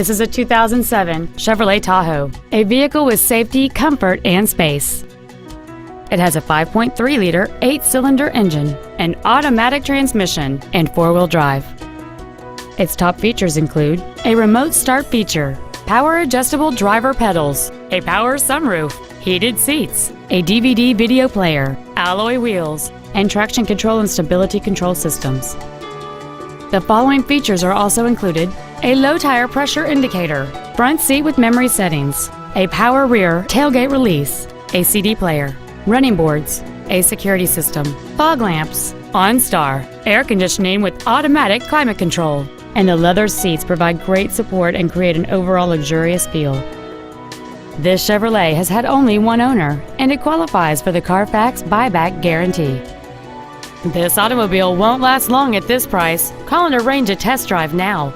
This is a 2007 Chevrolet Tahoe, a vehicle with safety, comfort, and space. It has a 5.3-liter, 8-cylinder engine, an automatic transmission, and 4-wheel drive. Its top features include a remote start feature, power-adjustable driver pedals, a power sunroof, heated seats, a DVD video player, alloy wheels, and traction control and stability control systems. The following features are also included: a low tire pressure indicator, front seat with memory settings, a power rear tailgate release, a CD player, running boards, a security system, fog lamps, OnStar, air conditioning with automatic climate control, and the leather seats provide great support and create an overall luxurious feel. This Chevrolet has had only one owner, and it qualifies for the Carfax buyback guarantee. This automobile won't last long at this price. Call and arrange a test drive now.